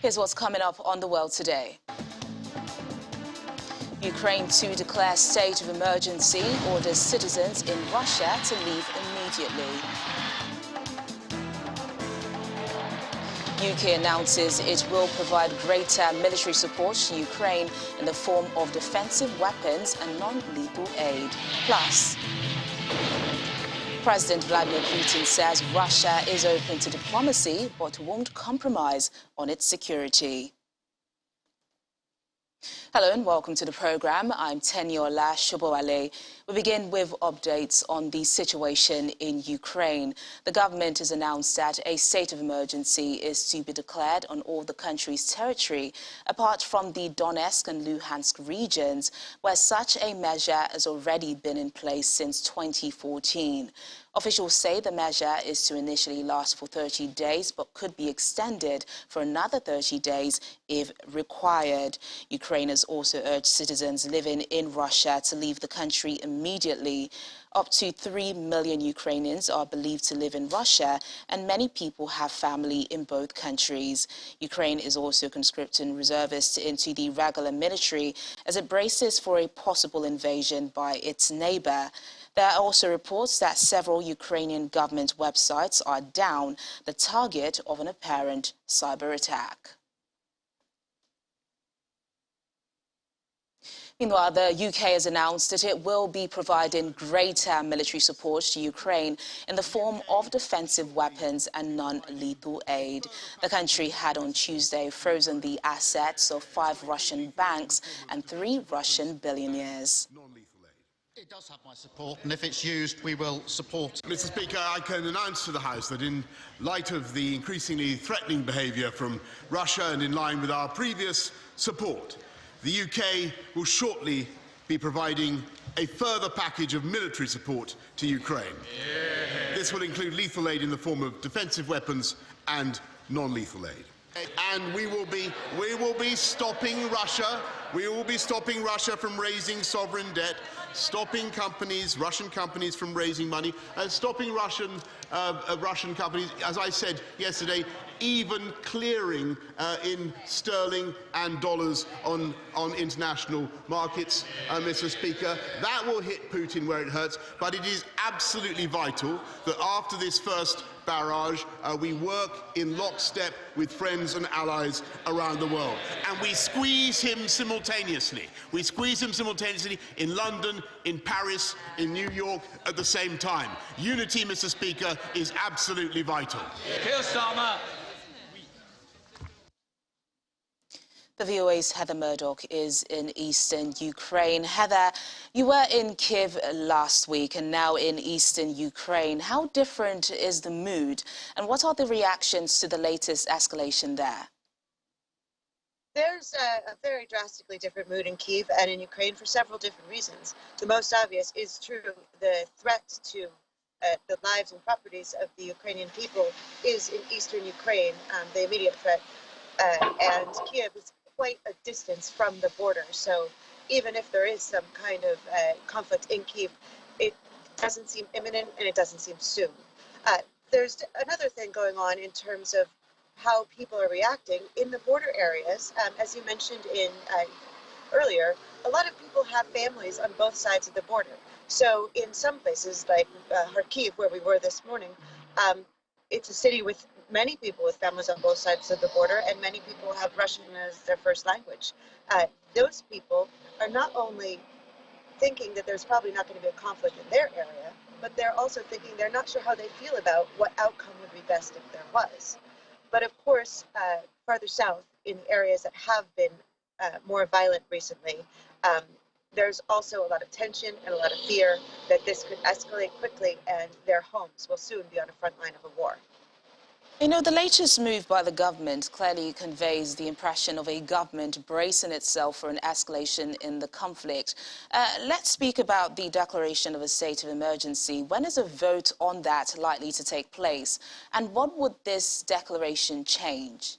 Here's what's coming up on The World Today. Ukraine to declare state of emergency, orders citizens in Russia to leave immediately. UK announces it will provide greater military support to Ukraine in the form of defensive weapons and non-lethal aid. Plus, President Vladimir Putin says Russia is open to diplomacy but won't compromise on its security. Hello and welcome to the program. I'm Teniola Shobowale. We begin with updates on the situation in Ukraine. The government has announced that a state of emergency is to be declared on all the country's territory, apart from the Donetsk and Luhansk regions, where such a measure has already been in place since 2014. Officials say the measure is to initially last for 30 days, but could be extended for another 30 days if required. Ukraine has also urged citizens living in Russia to leave the country immediately. Up to 3 million Ukrainians are believed to live in Russia, and many people have family in both countries. Ukraine is also conscripting reservists into the regular military as it braces for a possible invasion by its neighbor. There are also reports that several Ukrainian government websites are down, the target of an apparent cyber attack. Meanwhile, the UK has announced that it will be providing greater military support to Ukraine in the form of defensive weapons and non-lethal aid. The country had on Tuesday frozen the assets of 5 Russian banks and 3 Russian billionaires. It does have my support, and if it's used, we will support. Mr. Speaker, I can announce to the House that in light of the increasingly threatening behaviour from Russia and in line with our previous support, the UK will shortly be providing a further package of military support to Ukraine. This will include lethal aid in the form of defensive weapons and non-lethal aid. And we will be stopping Russia. We will be stopping Russia from raising sovereign debt, stopping Russian companies from raising money, and stopping Russian companies, as I said yesterday, even clearing in sterling and dollars on international markets, Mr. Speaker. That will hit Putin where it hurts, but it is absolutely vital that after this first barrage, we work in lockstep with friends and allies around the world. And we squeeze him simultaneously. We squeeze him simultaneously in London, in Paris, in New York at the same time. Unity, Mr. Speaker, is absolutely vital. Keir Starmer. The VOA's Heather Murdoch is in eastern Ukraine. Heather, you were in Kyiv last week and now in eastern Ukraine. How different is the mood, and what are the reactions to the latest escalation there? There's a very drastically different mood in Kyiv and in Ukraine for several different reasons. The most obvious is true. The threat to the lives and properties of the Ukrainian people is in eastern Ukraine, the immediate threat. And Kyiv is quite a distance from the border. So even if there is some kind of conflict in Kyiv, it doesn't seem imminent and it doesn't seem soon. There's another thing going on in terms of how people are reacting in the border areas. As you mentioned earlier, a lot of people have families on both sides of the border. So in some places like Kharkiv, where we were this morning, it's a city with many people with families on both sides of the border, and many people have Russian as their first language. Those people are not only thinking that there's probably not going to be a conflict in their area, but they're also thinking they're not sure how they feel about what outcome would be best if there was. But of course, farther south, in areas that have been more violent recently, there's also a lot of tension and a lot of fear that this could escalate quickly and their homes will soon be on the front line of a war. You know, the latest move by the government clearly conveys the impression of a government bracing itself for an escalation in the conflict. Let's speak about the declaration of a state of emergency. When is a vote on that likely to take place? And what would this declaration change?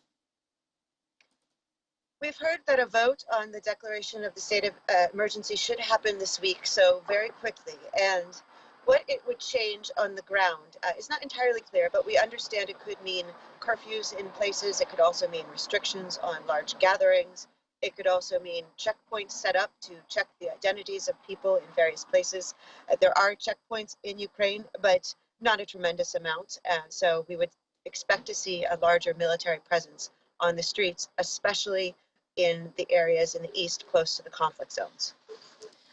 We've heard that a vote on the declaration of the state of emergency should happen this week, so very quickly. And what it would change on the ground is not entirely clear, but we understand it could mean curfews in places. It could also mean restrictions on large gatherings. It could also mean checkpoints set up to check the identities of people in various places. There are checkpoints in Ukraine, but not a tremendous amount. So we would expect to see a larger military presence on the streets, especially in the areas in the east close to the conflict zones.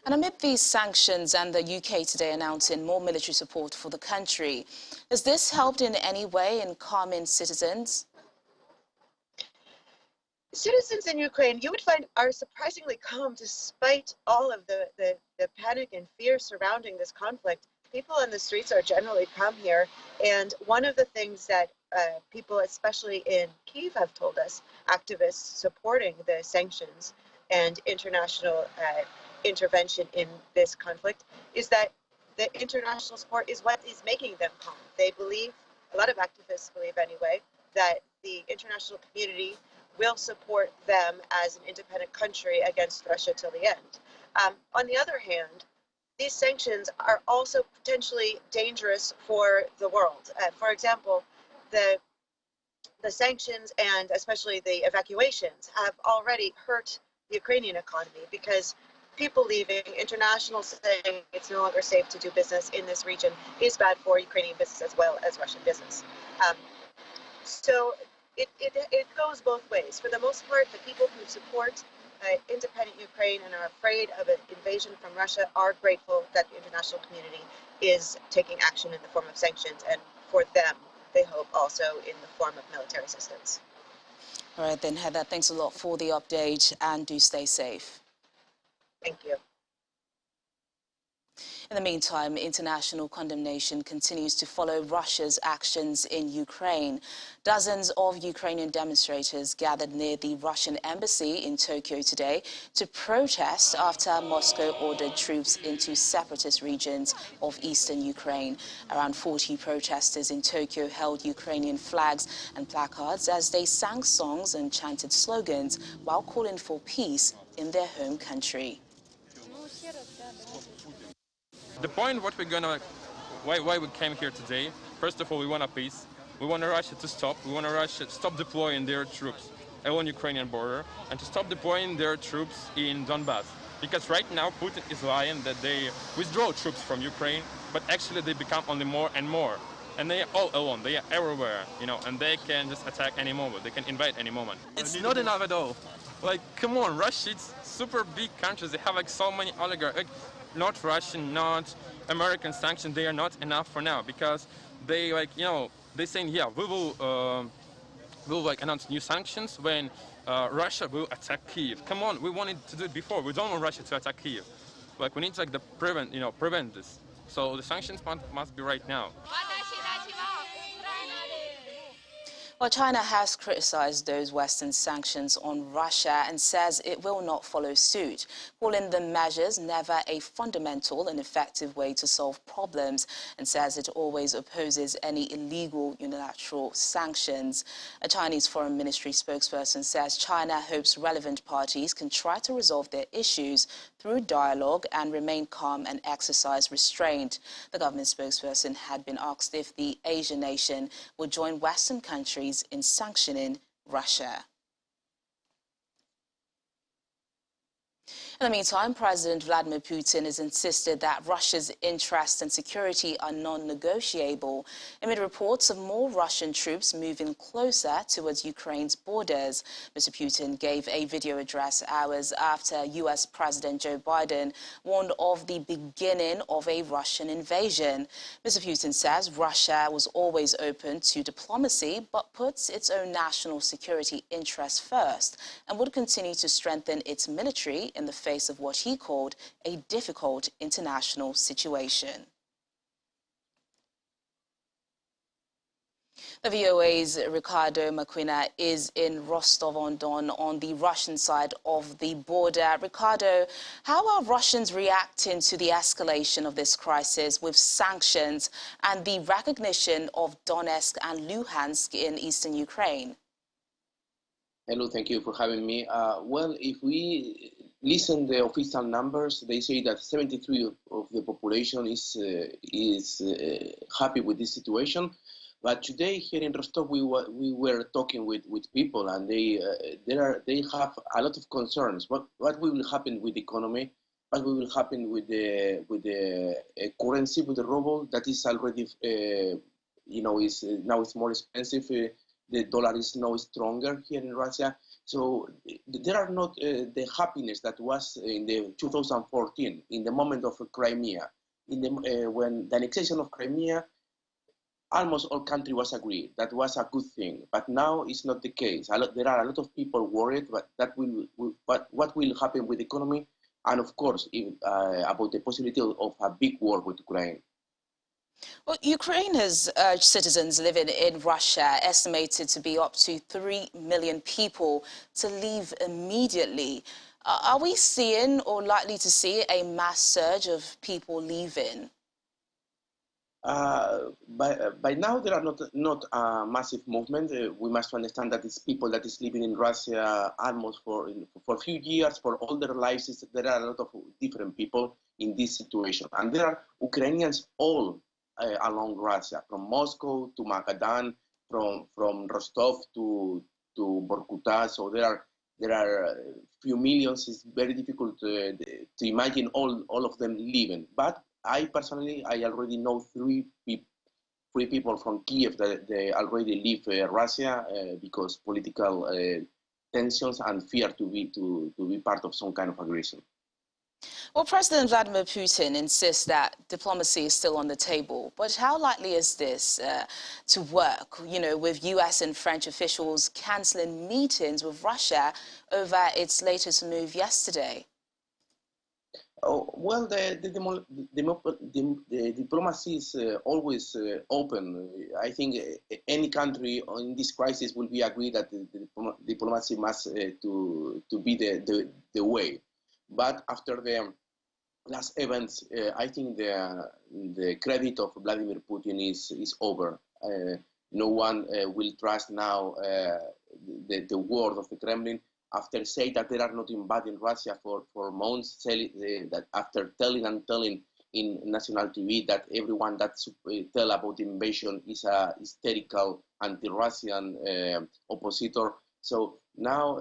And amid these sanctions and the UK today announcing more military support for the country, has this helped in any way in calming citizens? Citizens in Ukraine, you would find, are surprisingly calm despite all of the panic and fear surrounding this conflict. People on the streets are generally calm here. And one of the things that people, especially in Kyiv, have told us, activists supporting the sanctions and international intervention in this conflict, is that the international support is what is making them calm. They believe, a lot of activists believe anyway, that the international community will support them as an independent country against Russia till the end. On the other hand, these sanctions are also potentially dangerous for the world. For example, the sanctions and especially the evacuations have already hurt the Ukrainian economy because people leaving, international saying it's no longer safe to do business in this region is bad for Ukrainian business as well as Russian business. So it goes both ways. For the most part, the people who support independent Ukraine and are afraid of an invasion from Russia are grateful that the international community is taking action in the form of sanctions, and for them, they hope also in the form of military assistance. All right then, Heather, thanks a lot for the update and do stay safe. Thank you. In the meantime, international condemnation continues to follow Russia's actions in Ukraine. Dozens of Ukrainian demonstrators gathered near the Russian embassy in Tokyo today to protest after Moscow ordered troops into separatist regions of eastern Ukraine. Around 40 protesters in Tokyo held Ukrainian flags and placards as they sang songs and chanted slogans while calling for peace in their home country. The point what we're gonna, why we came here today, first of all, we want a peace. We want Russia to stop. We want Russia to stop deploying their troops along Ukrainian border and to stop deploying their troops in Donbass. Because right now Putin is lying that they withdraw troops from Ukraine, but actually they become only more and more. And they are all alone, they are everywhere, you know, and they can just attack any moment, they can invade any moment. It's not enough at all. Like, come on, Russia, it's super big countries, they have like so many oligarchs. Like, not Russian, not American sanctions, they are not enough for now because they like, you know, they're saying, yeah, we'll like announce new sanctions when Russia will attack Kyiv. Come on, we wanted to do it before. We don't want Russia to attack Kyiv. Like we need to like prevent this. So the sanctions must be right now. Well, China has criticized those Western sanctions on Russia and says it will not follow suit, calling the measures never a fundamental and effective way to solve problems, and says it always opposes any illegal unilateral sanctions. A Chinese Foreign Ministry spokesperson says China hopes relevant parties can try to resolve their issues through dialogue and remain calm and exercise restraint. The government spokesperson had been asked if the Asian nation would join Western countries in sanctioning Russia. In the meantime, President Vladimir Putin has insisted that Russia's interests and security are non-negotiable amid reports of more Russian troops moving closer towards Ukraine's borders. Mr. Putin gave a video address hours after U.S. President Joe Biden warned of the beginning of a Russian invasion. Mr. Putin says Russia was always open to diplomacy but puts its own national security interests first and would continue to strengthen its military in the face of what he called a difficult international situation. The VOA's Ricardo Maquina is in Rostov-on-Don on the Russian side of the border. Ricardo, how are Russians reacting to the escalation of this crisis with sanctions and the recognition of Donetsk and Luhansk in eastern Ukraine? Hello, thank you for having me. Well, if we listen the official numbers, they say that 73% of the population is happy with this situation. But today here in Rostov, we were talking with people, and they have a lot of concerns. What will happen with the economy? What will happen with the currency, with the ruble that is already is now it's more expensive. The dollar is now stronger here in Russia. So there are not the happiness that was in the 2014 in the moment of Crimea. In the when the annexation of Crimea, almost all country was agreed. That was a good thing. But now it's not the case. There are a lot of people worried, but what will happen with the economy, and of course about the possibility of a big war with Ukraine. Well, Ukraine has urged citizens living in Russia, estimated to be up to 3 million people, to leave immediately. Are we seeing or likely to see a mass surge of people leaving? By now, there are not a massive movement. We must understand that it's people that is living in Russia almost for a few years, for all their lives. There are a lot of different people in this situation, and there are Ukrainians all along Russia, from Moscow to Magadan, from Rostov to Vorkuta. So there are few millions. It's very difficult to imagine all of them leaving. But I personally, I already know three people from Kiev that they already leave Russia because political tensions and fear to be part of some kind of aggression. Well, President Vladimir Putin insists that diplomacy is still on the table. But how likely is this to work, with U.S. and French officials cancelling meetings with Russia over its latest move yesterday? Oh, well, the diplomacy is always open. I think any country in this crisis will be agreed that the diplomacy must to be the way. But after the last events, I think the credit of Vladimir Putin is over. No one will trust now the word of the Kremlin. After saying that they are not invading Russia for months, that after telling in national TV that everyone that tell about the invasion is a hysterical anti-Russian oppositor. So now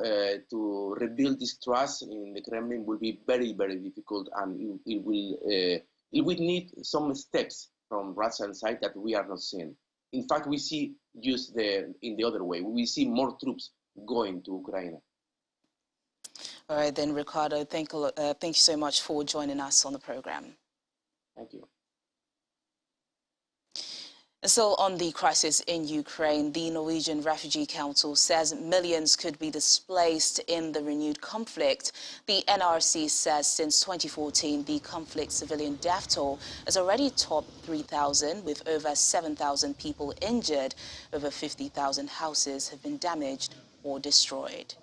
to rebuild this trust in the Kremlin will be very, very difficult, and it will need some steps from Russian side that we are not seeing. In fact, we see in the other way. We see more troops going to Ukraine. All right, then, Ricardo, thank you so much for joining us on the program. Thank you. Still on the crisis in Ukraine, the Norwegian Refugee Council says millions could be displaced in the renewed conflict. The NRC says since 2014, the conflict civilian death toll has already topped 3,000, with over 7,000 people injured. Over 50,000 houses have been damaged or destroyed.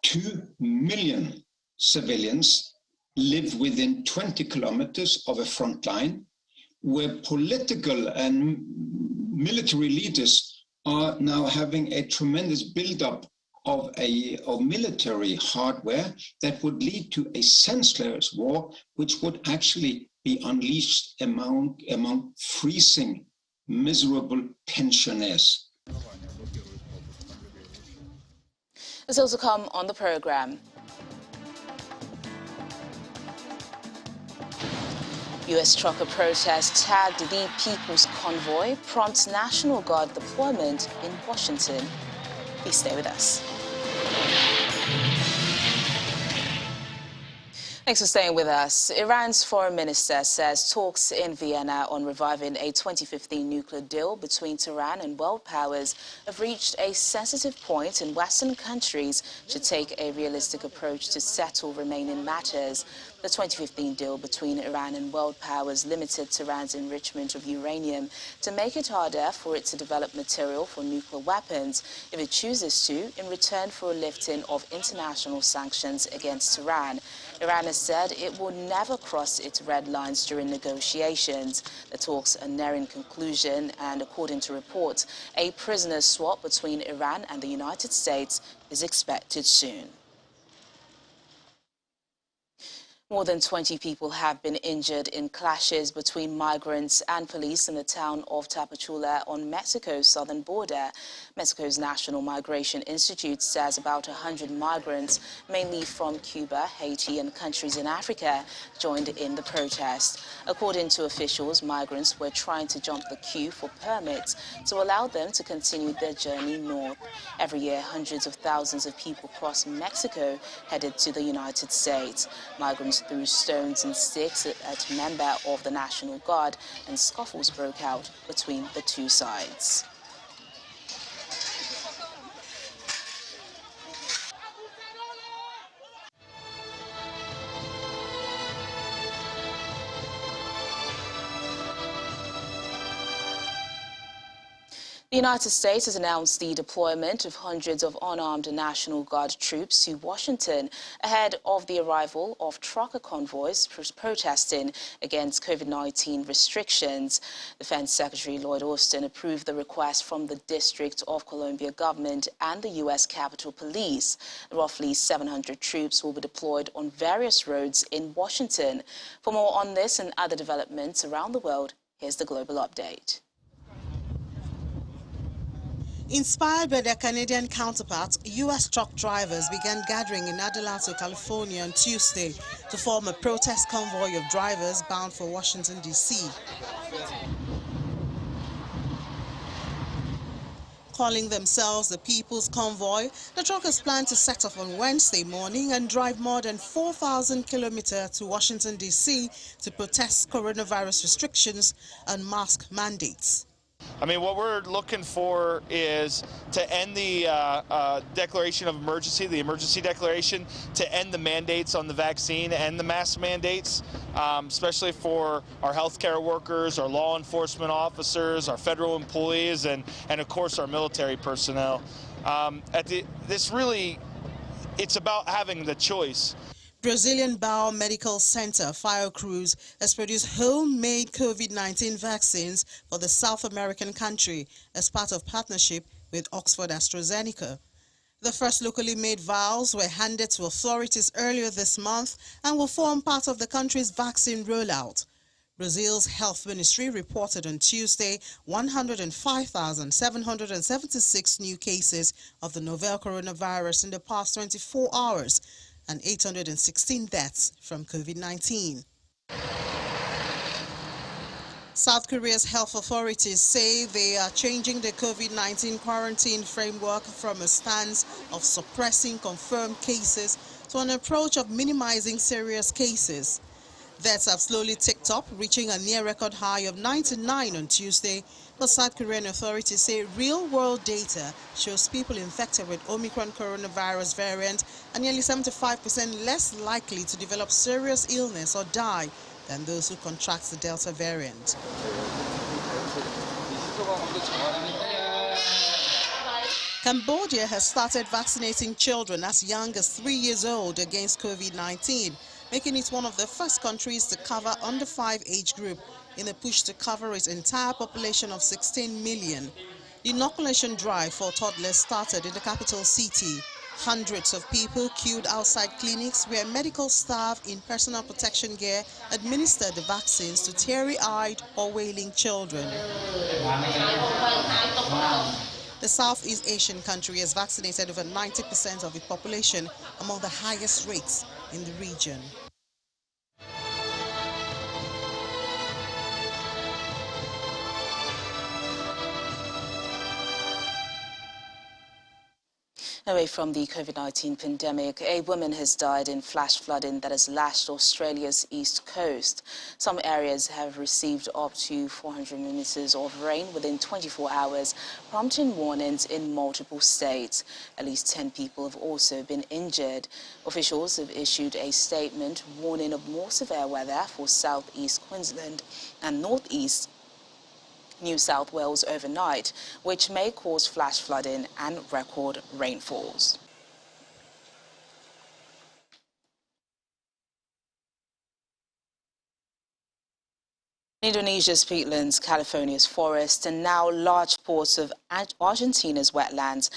2 million civilians live within 20 kilometers of a front line, where political and military leaders are now having a tremendous buildup of military hardware that would lead to a senseless war, which would actually be unleashed among freezing, miserable pensioners. This also come on the program. U.S. trucker protest tagged the People's Convoy prompts National Guard deployment in Washington. Please stay with us. Thanks for staying with us. Iran's foreign minister says talks in Vienna on reviving a 2015 nuclear deal between Tehran and world powers have reached a sensitive point, and Western countries should take a realistic approach to settle remaining matters. The 2015 deal between Iran and world powers limited Tehran's enrichment of uranium to make it harder for it to develop material for nuclear weapons if it chooses to, in return for a lifting of international sanctions against Tehran. Iran has said it will never cross its red lines during negotiations. The talks are nearing conclusion, and according to reports, a prisoner swap between Iran and the United States is expected soon. More than 20 people have been injured in clashes between migrants and police in the town of Tapachula on Mexico's southern border. Mexico's National Migration Institute says about 100 migrants, mainly from Cuba, Haiti and countries in Africa, joined in the protest. According to officials, migrants were trying to jump the queue for permits to allow them to continue their journey north. Every year, hundreds of thousands of people cross Mexico headed to the United States. Migrants threw stones and sticks at a member of the National Guard, and scuffles broke out between the two sides. The United States has announced the deployment of hundreds of unarmed National Guard troops to Washington ahead of the arrival of trucker convoys protesting against COVID-19 restrictions. Defense Secretary Lloyd Austin approved the request from the District of Columbia government and the U.S. Capitol Police. Roughly 700 troops will be deployed on various roads in Washington. For more on this and other developments around the world, here's the global update. Inspired by their Canadian counterparts, U.S. truck drivers began gathering in Adelanto, California on Tuesday to form a protest convoy of drivers bound for Washington, D.C. Calling themselves the People's Convoy, the truckers plan to set off on Wednesday morning and drive more than 4,000 kilometers to Washington, D.C. to protest coronavirus restrictions and mask mandates. I mean, what we're looking for is to end the declaration of emergency, the emergency declaration, to end the mandates on the vaccine and the mask mandates, especially for our healthcare workers, our law enforcement officers, our federal employees, and of course our military personnel. It's about having the choice. Brazilian Biomedical Center, Fiocruz, has produced homemade COVID-19 vaccines for the South American country as part of partnership with Oxford AstraZeneca. The first locally made vials were handed to authorities earlier this month and will form part of the country's vaccine rollout. Brazil's health ministry reported on Tuesday 105,776 new cases of the novel coronavirus in the past 24 hours, and 816 deaths from COVID-19. South Korea's health authorities say they are changing the COVID-19 quarantine framework from a stance of suppressing confirmed cases to an approach of minimizing serious cases. Deaths have slowly ticked up, reaching a near-record high of 99 on Tuesday, but South Korean authorities say real-world data shows people infected with Omicron coronavirus variant are nearly 75% less likely to develop serious illness or die than those who contract the Delta variant. Cambodia has started vaccinating children as young as 3 years old against COVID-19, making it one of the first countries to cover under 5 age group in a push to cover its entire population of 16 million. The inoculation drive for toddlers started in the capital city. Hundreds of people queued outside clinics where medical staff in personal protection gear administered the vaccines to teary-eyed or wailing children. The Southeast Asian country has vaccinated over 90% of its population, among the highest rates in the region. Away from the COVID-19 pandemic, a woman has died in flash flooding that has lashed Australia's east coast. Some areas have received up to 400 millimetres of rain within 24 hours, prompting warnings in multiple states. At least 10 people have also been injured. Officials have issued a statement warning of more severe weather for southeast Queensland and northeast New South Wales overnight, which may cause flash flooding and record rainfalls. Indonesia's peatlands, California's forests, and now large ports of Argentina's wetlands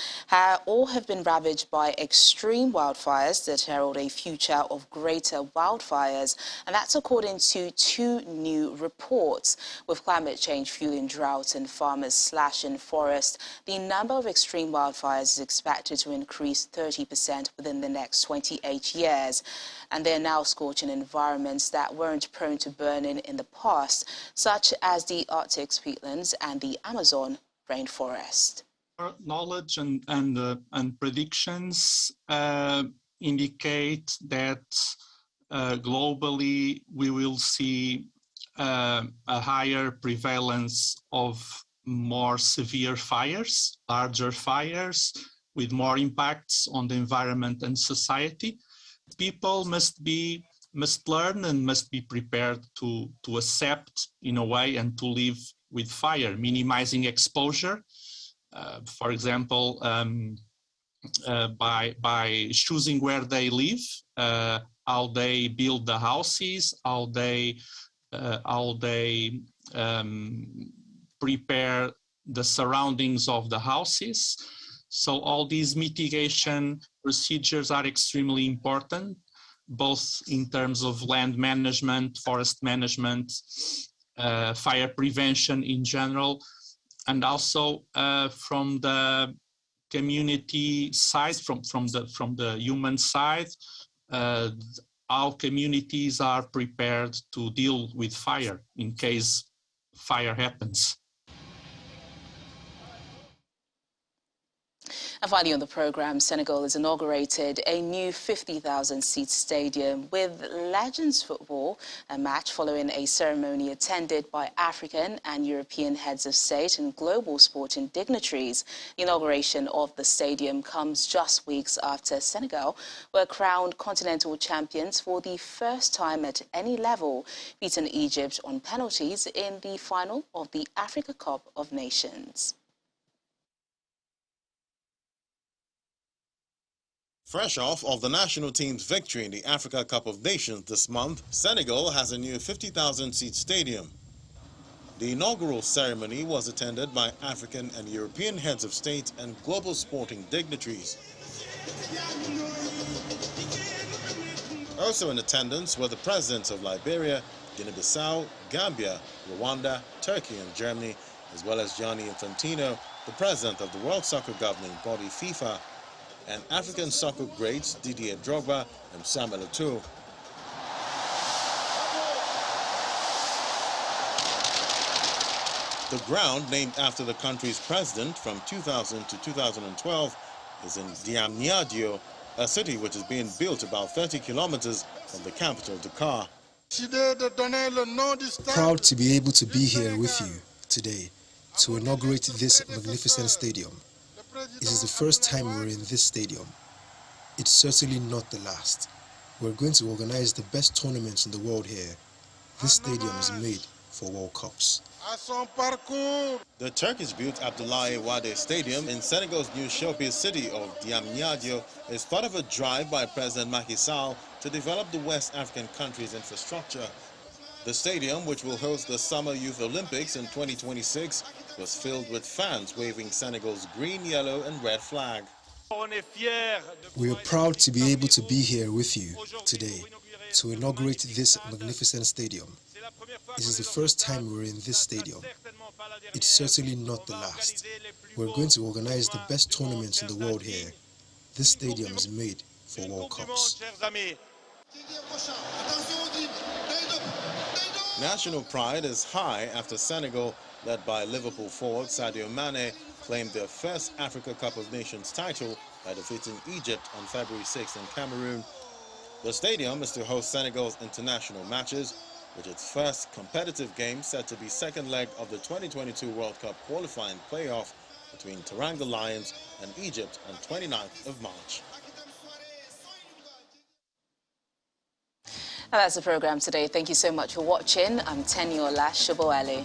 all have been ravaged by extreme wildfires that herald a future of greater wildfires. And that's according to two new reports. With climate change fueling drought and farmers slashing forests, the number of extreme wildfires is expected to increase 30% within the next 28 years. And they're now scorching environments that weren't prone to burning in the past, such as the Arctic peatlands and the Amazon rainforest. Our knowledge and predictions indicate that globally we will see a higher prevalence of more severe fires, larger fires, with more impacts on the environment and society. People must learn and must be prepared to accept in a way and to live with fire, minimizing exposure. For example, by choosing where they live, how they build the houses, how they prepare the surroundings of the houses. So all these mitigation procedures are extremely important, both in terms of land management, forest management, fire prevention in general, and also from the community side, from the human side, how communities are prepared to deal with fire in case fire happens. And finally on the programme, Senegal has inaugurated a new 50,000-seat stadium with Legends football, a match following a ceremony attended by African and European heads of state and global sporting dignitaries. The inauguration of the stadium comes just weeks after Senegal were crowned continental champions for the first time at any level, beating Egypt on penalties in the final of the Africa Cup of Nations. Fresh off of the national team's victory in the Africa Cup of Nations this month, Senegal has a new 50,000-seat stadium. The inaugural ceremony was attended by African and European heads of state and global sporting dignitaries. Also in attendance were the presidents of Liberia, Guinea-Bissau, Gambia, Rwanda, Turkey and Germany, as well as Gianni Infantino, the president of the World Soccer governing body FIFA, and African soccer greats Didier Drogba and Samuel Eto'o. The ground, named after the country's president from 2000 to 2012, is in Diamniadio, a city which is being built about 30 kilometers from the capital, Dakar. Proud to be able to be here with you today to inaugurate this magnificent stadium. It is the first time we're in this stadium. It's certainly not the last. We're going to organize the best tournaments in the world here. This stadium is made for World Cups. The Turkish-built Abdoulaye Wade Stadium in Senegal's new showbiz city of Diamniadio is part of a drive by President Macky Sall to develop the West African country's infrastructure. The stadium, which will host the Summer Youth Olympics in 2026, was filled with fans waving Senegal's green, yellow and red flag. We are proud to be able to be here with you today to inaugurate this magnificent stadium. It is the first time we're in this stadium. It's certainly not the last. We're going to organize the best tournaments in the world here. This stadium is made for World Cups. National pride is high after Senegal, led by Liverpool forward Sadio Mane, claimed their first Africa Cup of Nations title by defeating Egypt on February 6 in Cameroon. The stadium is to host Senegal's international matches, with its first competitive game set to be second leg of the 2022 World Cup qualifying playoff between Teranga Lions and Egypt on 29th of March. And that's the programme today. Thank you so much for watching. I'm Tenyola Shoboale.